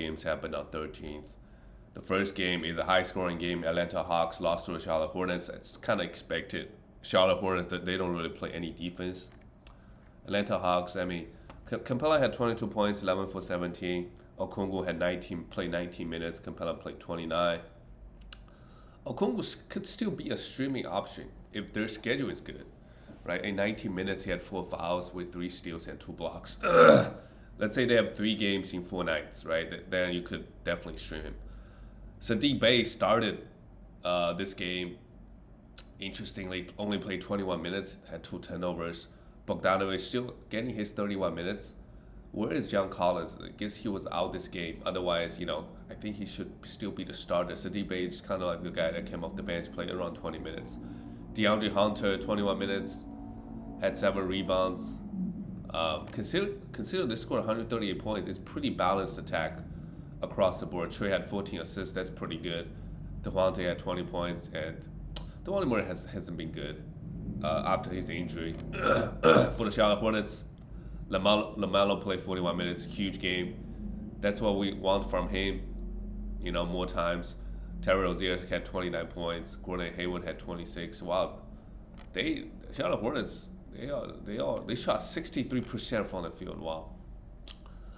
games happened on 13th. The first game is a high-scoring game. Atlanta Hawks lost to the Charlotte Hornets. It's kind of expected. Charlotte Hornets, they don't really play any defense. Atlanta Hawks, I mean, Capella had 22 points, 11 for 17. Okongwu had 19 minutes. Capella played 29. Okongwu could still be a streaming option if their schedule is good, right? In 19 minutes, he had 4 fouls with 3 steals and 2 blocks. Let's say they have 3 games in 4 nights, right? Then you could definitely stream him. Saddiq Bey started this game. Interestingly, only played 21 minutes, had 2 turnovers. Bogdanovic still getting his 31 minutes. Where is John Collins? I guess he was out this game. Otherwise, I think he should still be the starter. Saddiq Bey is kind of like the guy that came off the bench, played around 20 minutes. DeAndre Hunter, 21 minutes, had 7 rebounds. Consider they scored 138 points. It's pretty balanced attack across the board. Trey had 14 assists. That's pretty good. Devontae had 20 points, and Devontae Murray hasn't been good after his injury. For the Charlotte Hornets, LaMelo played 41 minutes. Huge game. That's what we want from him. More times. Terry Rozier had 29 points. Gordon Hayward had 26. Wow, Charlotte Hornets they shot 63% from the field. Wow.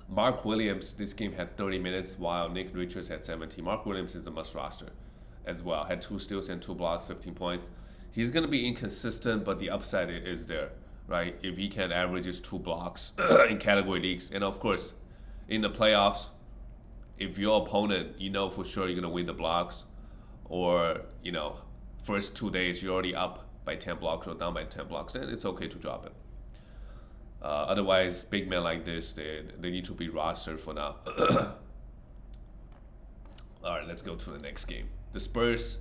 Mark Williams this game had 30 minutes, while Nick Richards had 17. Mark Williams is a must roster as well. Had 2 steals and 2 blocks, 15 points. He's gonna be inconsistent, but the upside is there, right? If he can average just 2 blocks in category leagues, and of course, in the playoffs, if your opponent, for sure you're going to win the blocks, or, first 2 days you're already up by 10 blocks or down by 10 blocks, then it's okay to drop it. Otherwise, big men like this, they need to be rostered for now. All right, let's go to the next game. The Spurs,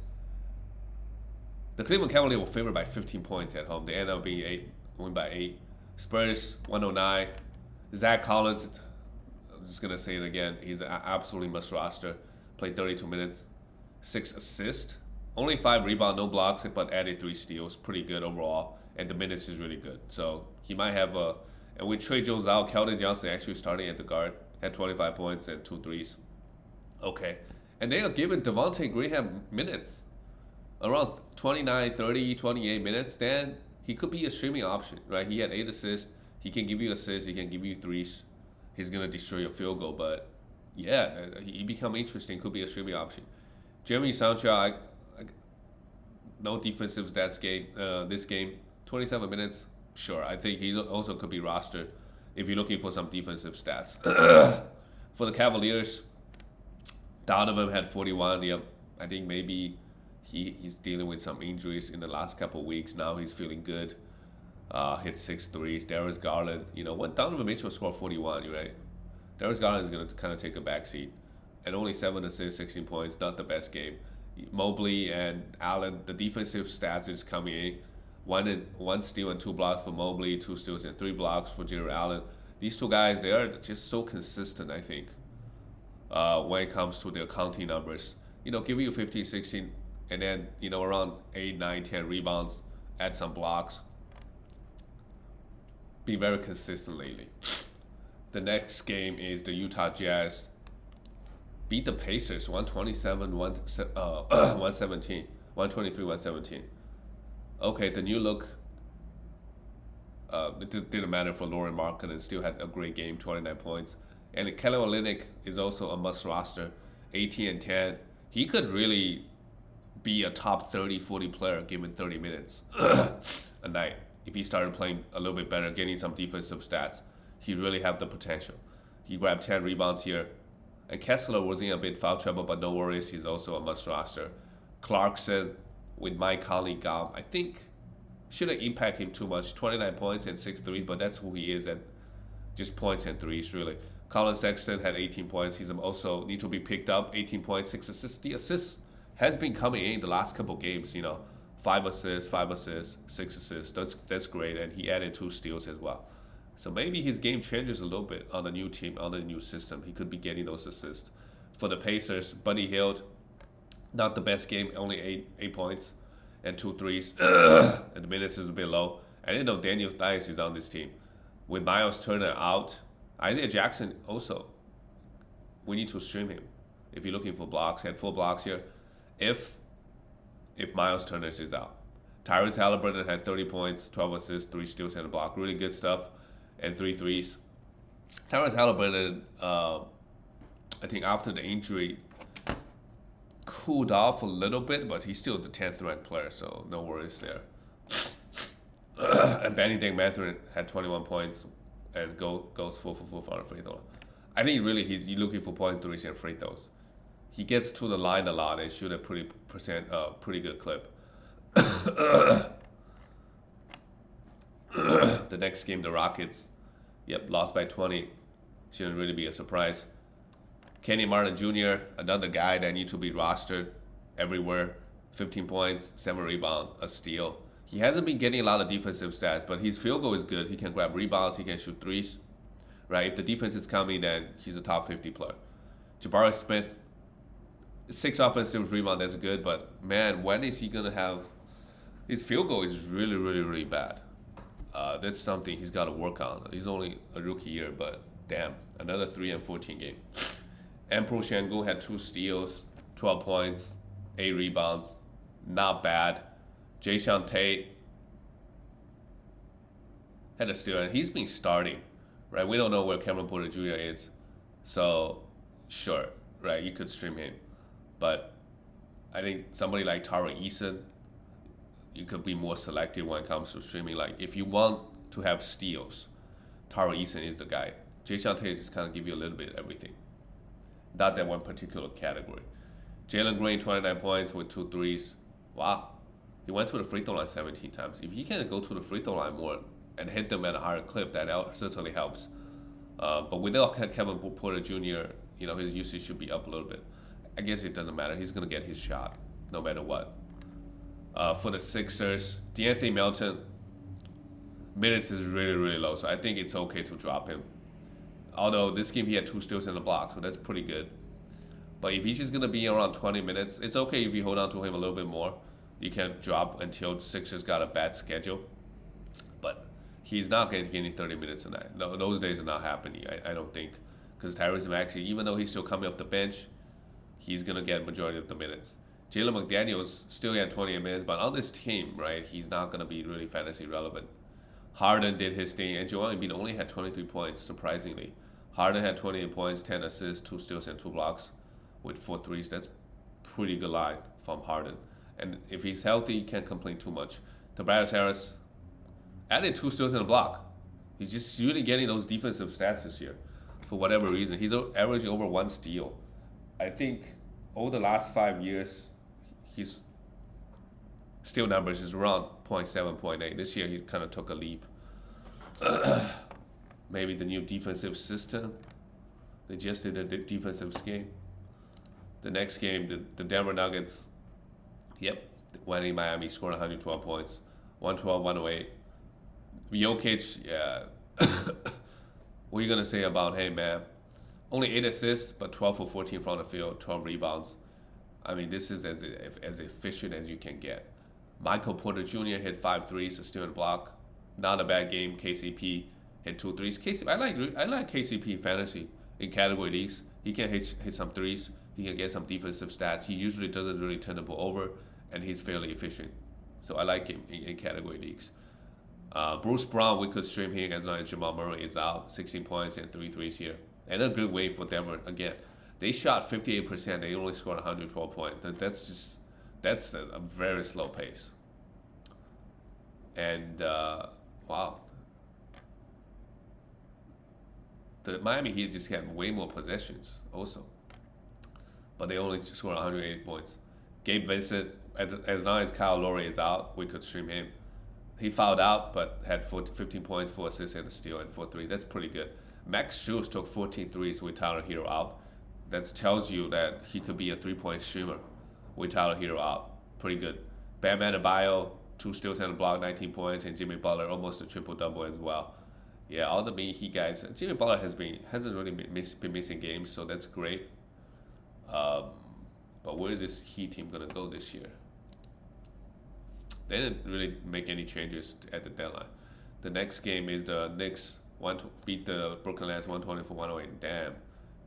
the Cleveland Cavaliers were favored by 15 points at home. They ended up being win by 8. Spurs, 109. Zach Collins, I'm just going to say it again. He's an absolutely must roster. Played 32 minutes, 6 assists. Only 5 rebounds, no blocks, but added 3 steals. Pretty good overall. And the minutes is really good. So he might have a... And with Trey Jones out, Keldon Johnson actually starting at the guard. Had 25 points and 2 threes. Okay. And they are giving Devontae Graham minutes. Around 29, 30, 28 minutes. Then he could be a streaming option, right? He had 8 assists. He can give you assists. He can give you threes. He's going to destroy your field goal. But, yeah, he become interesting. Could be a streaming option. Jeremy Sancho, no defensive stats game. This game, 27 minutes. Sure, I think he also could be rostered if you're looking for some defensive stats. For the Cavaliers, Donovan had 41. Yep, I think maybe he's dealing with some injuries in the last couple of weeks. Now he's feeling good. Hit 6 threes. Darius Garland, when Donovan Mitchell scored 41, right? Darius Garland is going to kind of take a backseat. And only 7 assists, 16 points, not the best game. Mobley and Allen, the defensive stats is coming in. 1 steal and 2 blocks for Mobley, 2 steals and 3 blocks for Jared Allen. These 2 guys, they are just so consistent, I think, when it comes to their counting numbers. Giving you 15, 16, and then, around 8, 9, 10 rebounds, add some blocks. Been very consistent lately. The next game is the Utah Jazz. Beat the Pacers 127, 117, 123, 117. Okay, the new look. It didn't matter for Lauren Markkanen. Still had a great game, 29 points. And Kelly Olynyk is also a must roster, 18 and 10. He could really be a top 30, 40 player given 30 minutes a night. If he started playing a little bit better, getting some defensive stats, he really have the potential. He grabbed 10 rebounds here. And Kessler was in a bit foul trouble, but no worries. He's also a must roster. Clarkson with Mike Conley gone, I think shouldn't impact him too much. 29 points and 6 threes, but that's who he is at just points and threes, really. Colin Sexton had 18 points. He's also need to be picked up. 18 points, 6 assists. The assists has been coming in the last couple games, 5 assists, 6 assists. That's great. And he added 2 steals as well. So maybe his game changes a little bit on the new team, on the new system. He could be getting those assists. For the Pacers, Buddy Hield, not the best game, only 8 points and 2 threes. And the minutes is a bit low. I didn't know Daniel Theis is on this team. With Miles Turner out, Isaiah Jackson also we need to stream him. If you're looking for blocks, he had 4 blocks here. If Miles Turner is out. Tyrese Halliburton had 30 points, 12 assists, 3 steals and a block. Really good stuff, and 3 threes. Tyrese Halliburton, I think after the injury, cooled off a little bit, but he's still the 10th ranked player, so no worries there. And Benedict Mathurin had 21 points and goes 4 for 4 from the free throw. I think really he's looking for points, threes, and free throws. He gets to the line a lot and shoot a pretty good clip. The next game, the Rockets, lost by 20. Shouldn't really be a surprise. Kenny Martin Jr., another guy that needs to be rostered everywhere. 15 points, 7 rebounds, a steal. He hasn't been getting a lot of defensive stats, but his field goal is good. He can grab rebounds, he can shoot threes. Right? If the defense is coming, then he's a top 50 player. Jabari Smith, 6 offensive rebounds, that's good, but man, when is he going to have... His field goal is really, really, really bad. That's something he's got to work on. He's only a rookie year, but damn, another 3-14 game. Emperor Shangu had 2 steals, 12 points, 8 rebounds. Not bad. Jayshawn Tate had a steal, and he's been starting, right? We don't know where Cameron Porter Jr. is, so sure, right? You could stream him, but I think somebody like Tari Eason, you could be more selective when it comes to streaming. Like if you want to have steals, Tari Eason is the guy. Jayshawn Tate just kind of give you a little bit of everything, not that one particular category. Jalen Green, 29 points with 2 threes. Wow. He went to the free throw line 17 times. If he can go to the free throw line more and hit them at a higher clip, that certainly helps. But without Kevin Porter Jr., his usage should be up a little bit. I guess it doesn't matter. He's going to get his shot no matter what. For the Sixers, DeAnthony Melton, minutes is really, really low, so I think it's okay to drop him. Although this game he had 2 steals and a block, so that's pretty good. But if he's just going to be around 20 minutes, it's okay if you hold on to him a little bit more. You can drop until Sixers got a bad schedule. But he's not going to get any 30 minutes tonight. No, those days are not happening, I don't think. Because Tyrese Maxey, even though he's still coming off the bench, he's going to get majority of the minutes. Jalen McDaniels still had 28 minutes, but on this team, right, he's not going to be really fantasy relevant. Harden did his thing, and Joel Embiid only had 23 points, surprisingly. Harden had 28 points, 10 assists, 2 steals, and 2 blocks with 4 threes. That's pretty good line from Harden. And if he's healthy, he can't complain too much. Tobias Harris added 2 steals and a block. He's just really getting those defensive stats this year for whatever reason. He's averaging over 1 steal. I think over the last 5 years, his steal numbers is around 0.7, 0.8. This year, he kind of took a leap. Maybe the new defensive system. They just did a defensive scheme. The next game, the Denver Nuggets, went in Miami, scored 112 points, 112, 108. Jokic, yeah. What are you going to say about him, man? Only 8 assists, but 12 for 14 from the field, 12 rebounds. I mean, this is as efficient as you can get. Michael Porter Jr. hit 5 threes, a steal and block. Not a bad game. KCP hit 2 threes. I like KCP fantasy in category leagues. He can hit some threes. He can get some defensive stats. He usually doesn't really turn the ball over, and he's fairly efficient. So I like him in category leagues. Bruce Brown, we could stream him as long as Jamal Murray is out. 16 points and 3 threes here. And a good way for Denver. Again, they shot 58%. They only scored 112 points. That's a very slow pace. And, wow. The Miami Heat just had way more possessions also. But they only scored 108 points. Gabe Vincent, as long as Kyle Lowry is out, we could stream him. He fouled out, but had 15 points, 4 assists, and a steal, and 4 threes. That's pretty good. Max Strus took 14 threes with Tyler Hero out. That tells you that he could be a 3-point streamer with Tyler Hero out. Pretty good. Bam Adebayo, 2 steals and a block, 19 points, and Jimmy Butler almost a triple-double as well. Yeah, all the main Heat guys. Jimmy Butler hasn't really been missing games, so that's great. But where is this Heat team going to go this year? They didn't really make any changes at the deadline. The next game is the Knicks want to beat the Brooklyn Nets 124-108. Damn.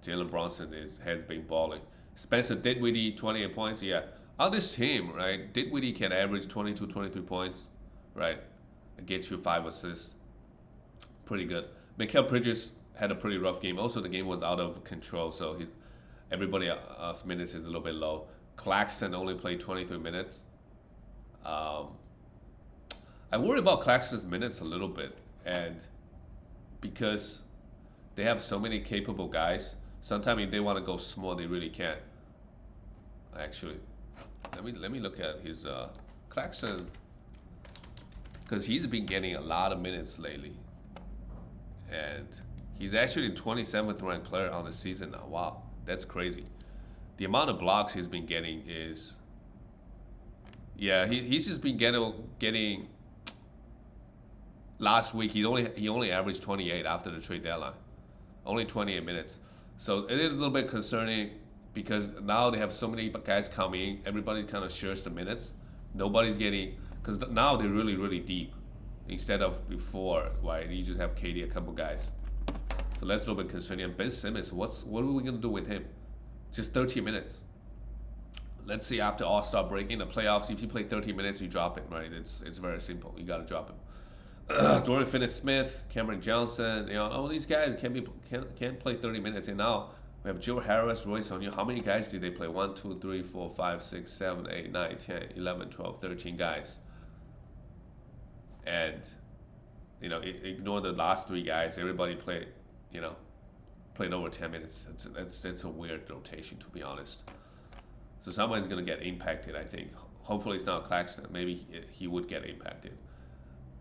Jalen Brunson has been balling. Spencer Dinwiddie, 28 points. Yeah, on this team, right? Dinwiddie can average 22, 23 points, right? And get you 5 assists. Pretty good. Mikal Bridges had a pretty rough game. Also, the game was out of control, so everybody else minutes is a little bit low. Claxton only played 23 minutes. Um, I worry about Claxton's minutes a little bit, and because they have so many capable guys, sometimes if they want to go small, they really can't. Actually, let me look at his Claxton, because he's been getting a lot of minutes lately, and he's actually the 27th ranked player on the season now. Wow, that's crazy. The amount of blocks he's been getting is, yeah, he's just been getting. Last week he only averaged 28 after the trade deadline, only 28 minutes. So it is a little bit concerning because now they have so many guys coming. Everybody kind of shares the minutes. Nobody's getting, because now they're really really deep instead of before, right? You just have KD, a couple guys. So that's a little bit concerning. And Ben Simmons, what are we gonna do with him? Just 13 minutes. Let's see after All-Star break in the playoffs, if you play 30 minutes, you drop him, right? It's very simple. You gotta drop him. Dorian Finney-Smith, Cameron Johnson, all these guys can't play 30 minutes. And now we have Joe Harris, Royce O'Neal. How many guys did they play? 1, 2, 3, 4, 5, 6, 7, 8, 9, 10, 11, 12, 13 guys. And, ignore the last 3 guys. Everybody played over 10 minutes. It's a weird rotation, to be honest. So someone's going to get impacted, I think. Hopefully it's not Claxton. Maybe he would get impacted.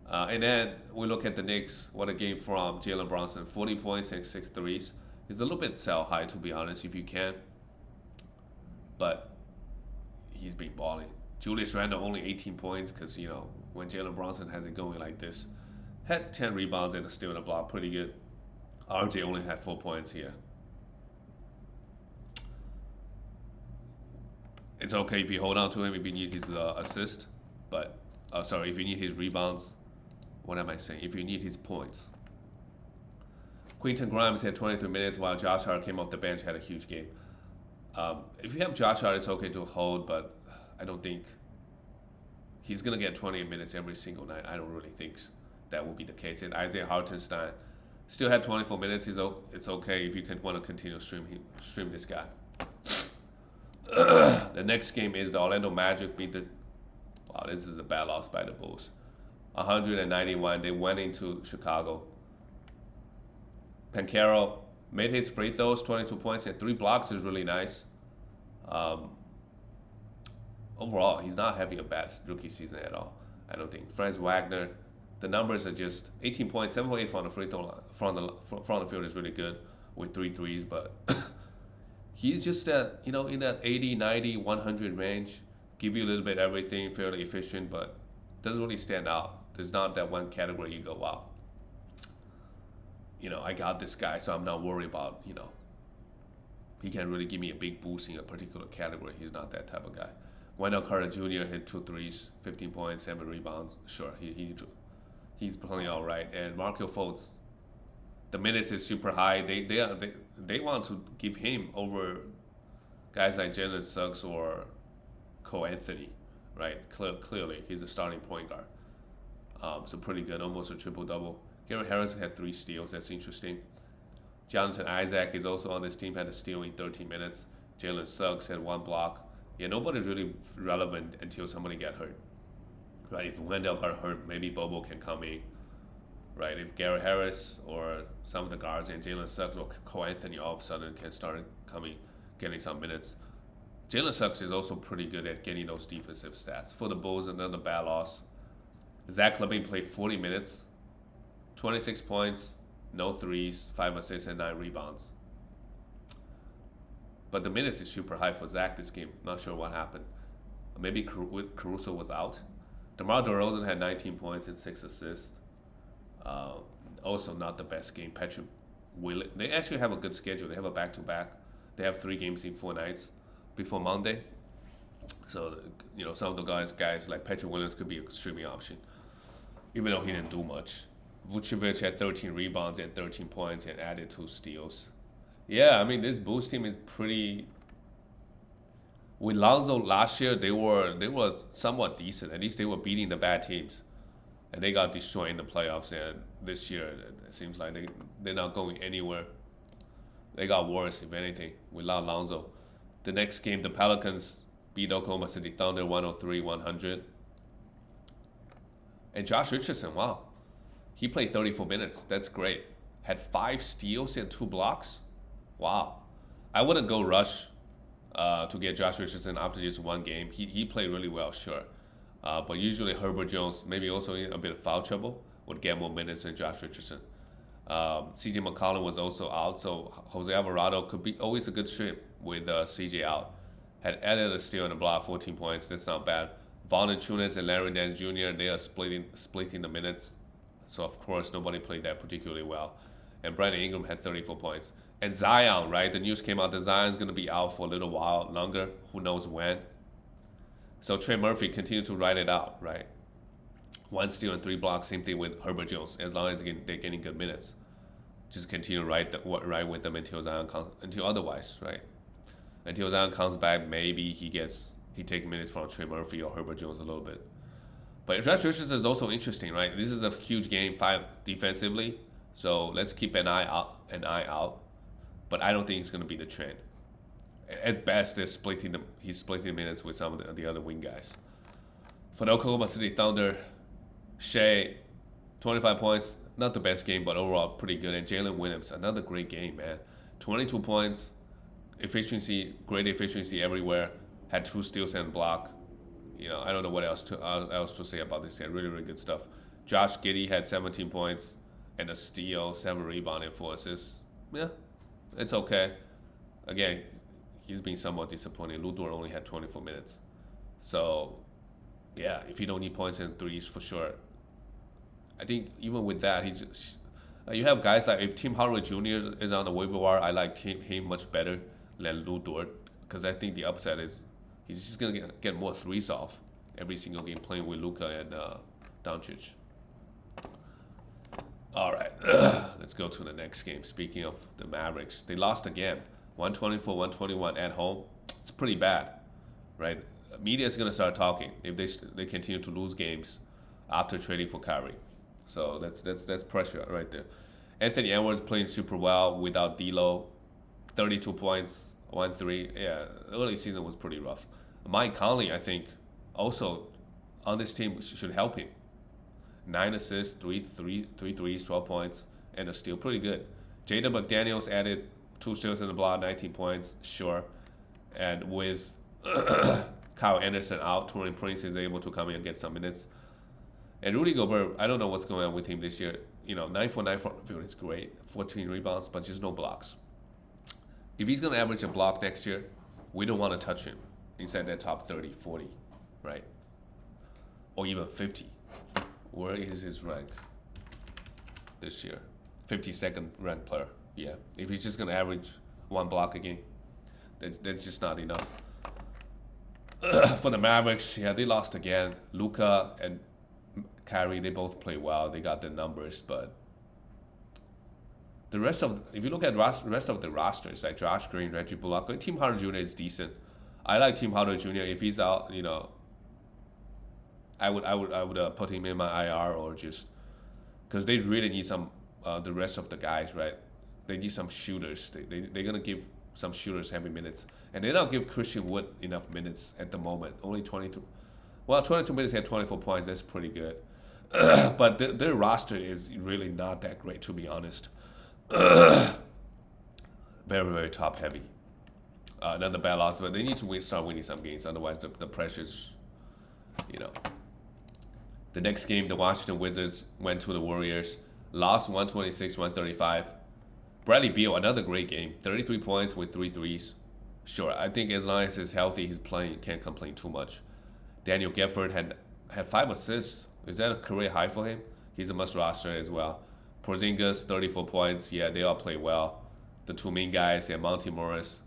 And then we look at the Knicks. What a game from Jalen Brunson. 40 points and 6 threes. He's a little bit sell high, to be honest, if you can. But he's been balling. Julius Randle only 18 points because, when Jalen Brunson has it going like this. Had 10 rebounds and a steal and a block. Pretty good. RJ only had 4 points here. It's okay if you hold on to him if you need his assist. But, if you need his rebounds. What am I saying? If you need his points. Quentin Grimes had 23 minutes while Josh Hart came off the bench, had a huge game. If you have Josh Hart, it's okay to hold, but I don't think he's going to get 28 minutes every single night. I don't really think that will be the case. And Isaiah Hartenstein still had 24 minutes. It's okay if you want to continue to stream this guy. The next game is the Orlando Magic beat the... Wow, this is a bad loss by the Bulls. 191. They went into Chicago. Pancaro made his free throws, 22 points, and 3 blocks is really nice. Overall, he's not having a bad rookie season at all, I don't think. Franz Wagner, the numbers are just 18 points, 7 for 8 from the free throw line. From the field is really good with 3 threes, but he's just that, in that 80, 90, 100 range. Give you a little bit of everything, fairly efficient, but doesn't really stand out. There's not that one category you go, wow, I got this guy, so I'm not worried about, he can't really give me a big boost in a particular category. He's not that type of guy. Wendell Carter Jr. hit 2 threes, 15 points, 7 rebounds. Sure, he's playing all right. And Markelle Fultz, the minutes is super high. They want to give him over guys like Jalen Suggs or Cole Anthony, right? Clearly, he's a starting point guard. So pretty good, almost a triple-double. Gary Harris had 3 steals. That's interesting. Jonathan Isaac is also on this team, had a steal in 13 minutes. Jalen Suggs had 1 block. Yeah, nobody's really relevant until somebody get hurt. Right? If Wendell got hurt, maybe Bobo can come in. Right? If Gary Harris or some of the guards and Jalen Suggs or Cole Anthony all of a sudden can start getting some minutes. Jalen Suggs is also pretty good at getting those defensive stats. For the Bulls, another bad loss. Zach LaVine played 40 minutes, 26 points, no threes, 5 assists, and 9 rebounds. But the minutes is super high for Zach this game. Not sure what happened. Maybe Caruso was out. DeMar DeRozan had 19 points and 6 assists. Also not the best game. Patrick Williams. They actually have a good schedule. They have a back-to-back. They have 3 games in 4 nights before Monday. So, some of the guys like Patrick Williams could be a streaming option, even though he didn't do much. Vucevic had 13 rebounds and 13 points and added 2 steals. Yeah, I mean this Bulls team is pretty. With Lonzo last year, they were somewhat decent. At least they were beating the bad teams, and they got destroyed in the playoffs. And this year, it seems like they're not going anywhere. They got worse, if anything, without Lonzo. The next game, the Pelicans beat Oklahoma City Thunder 103-100. And Josh Richardson, wow, he played 34 minutes. That's great. Had 5 steals and 2 blocks. Wow. I wouldn't go rush to get Josh Richardson after just one game. He played really well, sure. But usually Herbert Jones, maybe also in a bit of foul trouble, would get more minutes than Josh Richardson. CJ McCollum was also out, so Jose Alvarado could be always a good strip with CJ out. Had added a steal and a block, 14 points. That's not bad. Valanciunas and Larry Nance Jr. They are splitting the minutes, so of course nobody played that particularly well. And Brandon Ingram had 34 points. And Zion, right? The news came out that Zion's going to be out for a little while longer. Who knows when? So Trey Murphy continued to ride it out, right? 1 steal and 3 blocks. Same thing with Herbert Jones. As long as they're getting good minutes, just continue to ride with them until until otherwise, right? Until Zion comes back, maybe he takes minutes from Trey Murphy or Herbert Jones a little bit. But Josh Richardson is also interesting, right? This is a huge game, 5 defensively. So let's keep an eye out. But I don't think it's going to be the trend. At best, he's splitting minutes with some of the other wing guys. For the Oklahoma City Thunder, Shea, 25 points, not the best game, but overall pretty good. And Jalen Williams, another great game, man. 22 points, great efficiency everywhere. Had 2 steals and block. I don't know what else to say about this. Really, really good stuff. Josh Giddey had 17 points and a steal, 7 rebounds, and 4 assists. Yeah, it's okay. Again, he's been somewhat disappointing. Lu Dort only had 24 minutes. So, yeah, if you don't need points and threes, for sure. I think even with that, you have guys like if Tim Hardaway Jr. is on the waiver wire, I like him much better than Lu Dort because I think the upside is he's just going to get more threes off every single game playing with Luka and Doncic. All right, let's go to the next game. Speaking of the Mavericks, they lost again, 124-121 at home. It's pretty bad, right? Media is going to start talking if they continue to lose games after trading for Kyrie. So that's pressure right there. Anthony Edwards playing super well without D'Lo, 32 points, 1-3. Yeah, early season was pretty rough. Mike Conley, I think, also on this team should help him. 9 assists, 3 threes, 12 points, and a steal. Pretty good. Jaden McDaniels added 2 steals in the block, 19 points, sure. And with Kyle Anderson out, Taurean Prince is able to come in and get some minutes. And Rudy Gobert, I don't know what's going on with him this year. 9 for 9 from the field is great. 14 rebounds, but just no blocks. If he's going to average a block next year, we don't want to touch him inside that top 30, 40, right? Or even 50. Where is his rank this year? 52nd ranked player. Yeah. If he's just going to average 1 block a game, that's just not enough. For the Mavericks, yeah, they lost again. Luka and Kyrie, they both play well. They got the numbers, but if you look at the rest of the rosters, like Josh Green, Reggie Bullock, and Tim Hardaway Jr. is decent. I like Tim Hardaway Jr. If he's out, I would put him in my IR or just because they really need some the rest of the guys, right? They need some shooters. They're gonna give some shooters heavy minutes, and they don't give Christian Wood enough minutes at the moment. Only 22. Well, 22 minutes, he had 24 points. That's pretty good. But their roster is really not that great, to be honest. Very, very top heavy. Another bad loss, but they need to start winning some games. Otherwise, the pressure's, The next game, the Washington Wizards went to the Warriors. Lost 126-135. Bradley Beal, another great game. 33 points with 3 threes. Sure, I think as long as he's healthy, he's playing. Can't complain too much. Daniel Gafford had 5 assists. Is that a career high for him? He's a must roster as well. Porzingis, 34 points. Yeah, they all play well. The 2 main guys, Monty Morris.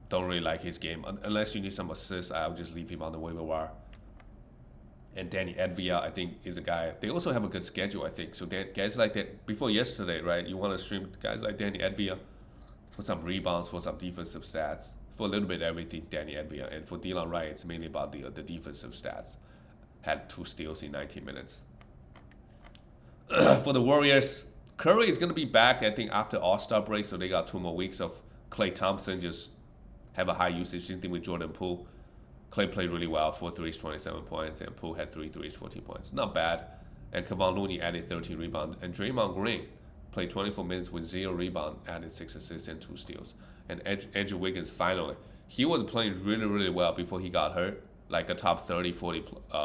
Don't really like his game. Unless you need some assists, I'll just leave him on the waiver wire. And Danny Advia, I think, is a guy. They also have a good schedule, I think. So guys like that, before yesterday, right? You want to stream guys like Danny Advia for some rebounds, for some defensive stats, for a little bit everything, Danny Advia. And for Delon Wright, it's mainly about the defensive stats. Had 2 steals in 19 minutes. For the Warriors, Curry is going to be back, I think, after All-Star break. So they got 2 more weeks of Klay Thompson just have a high usage. Same thing with Jordan Poole. Klay played really well, 4 threes, 27 points, and Poole had 3 threes, 14 points. Not bad. And Kevon Looney added 13 rebounds. And Draymond Green played 24 minutes with 0 rebound, added 6 assists and 2 steals. And Andrew Wiggins, finally, he was playing really, really well before he got hurt, like a top 30, 40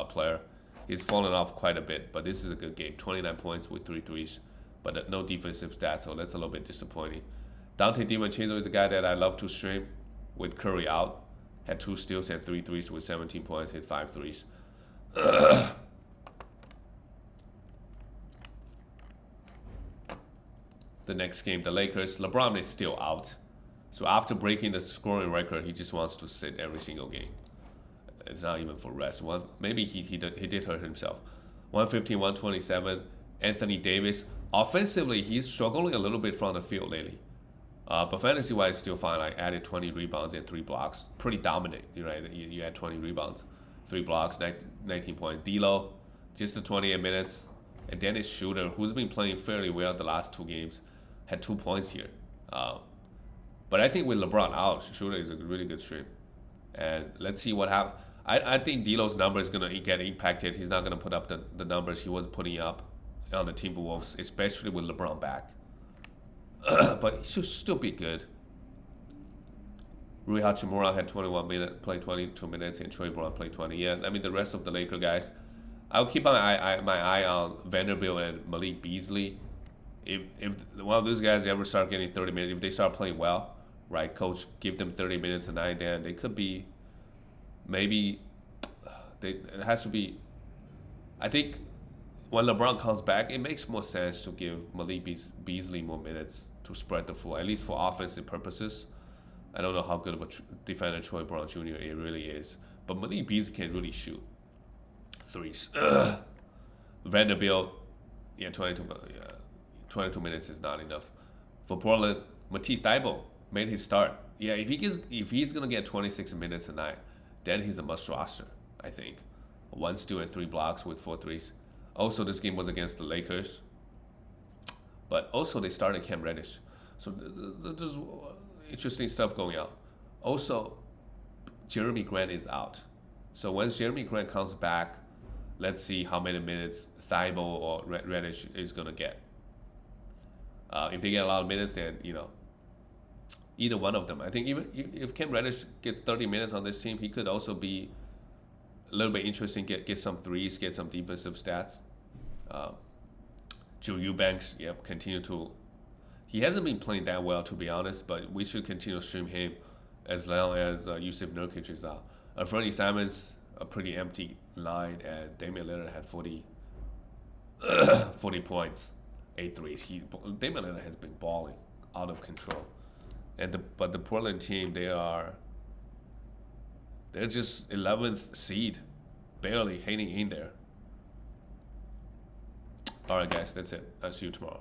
player. He's fallen off quite a bit, but this is a good game. 29 points with 3 threes, but no defensive stats, so that's a little bit disappointing. Dante DiVincenzo is a guy that I love to stream with Curry out. Had 2 steals and 3 threes with 17 points, hit 5 threes. The next game, the Lakers. LeBron is still out. So after breaking the scoring record, he just wants to sit every single game. It's not even for rest. Maybe he did hurt himself. 115, 127. Anthony Davis. Offensively, he's struggling a little bit from the field lately. But fantasy-wise, still fine. I added 20 rebounds and 3 blocks. Pretty dominant, right? You had 20 rebounds, 3 blocks, 19 points. D'Lo, just the 28 minutes. And Dennis Schroeder, who's been playing fairly well the last 2 games, had 2 points here. But I think with LeBron out, Schroeder is a really good stream. And let's see what happens. I think D'Lo's number is going to get impacted. He's not going to put up the numbers he was putting up on the Timberwolves, especially with LeBron back. But he should still be good. Rui Hachimura had 21 minutes, played 22 minutes, and Troy Brown played 20. Yeah, I mean, the rest of the Laker guys, I'll keep my eye on Vanderbilt and Malik Beasley. If one of those guys ever start getting 30 minutes, if they start playing well, right, coach, give them 30 minutes a night, then they could be, maybe, it has to be, I think when LeBron comes back, it makes more sense to give Malik Beasley more minutes to spread the floor, at least for offensive purposes. I don't know how good of a defender Troy Brown Jr. it really is, but Malik Beasley can really shoot threes. Vanderbilt, 22 minutes is not enough. For Portland, Matisse Thybulle made his start. Yeah, if he's gonna get 26 minutes a night, then he's a must roster, I think. 1 steal and 3 blocks with 4 threes. Also, this game was against the Lakers. But also, they started Cam Reddish. So there's interesting stuff going on. Also, Jeremy Grant is out. So once Jeremy Grant comes back, let's see how many minutes Thybulle or Reddish is going to get. If they get a lot of minutes, then, either one of them. I think even if Cam Reddish gets 30 minutes on this team, he could also be a little bit interesting, get some threes, get some defensive stats. Drew Eubanks, continue to. He hasn't been playing that well, to be honest, but we should continue to stream him as long as Yusuf Nurkic is out. Fernie Simons, a pretty empty line, and Damian Lillard had 40 points, 8 threes. Damian Lillard has been balling out of control. But the Portland team, they're just 11th seed, barely hanging in there. All right, guys, that's it. I'll see you tomorrow.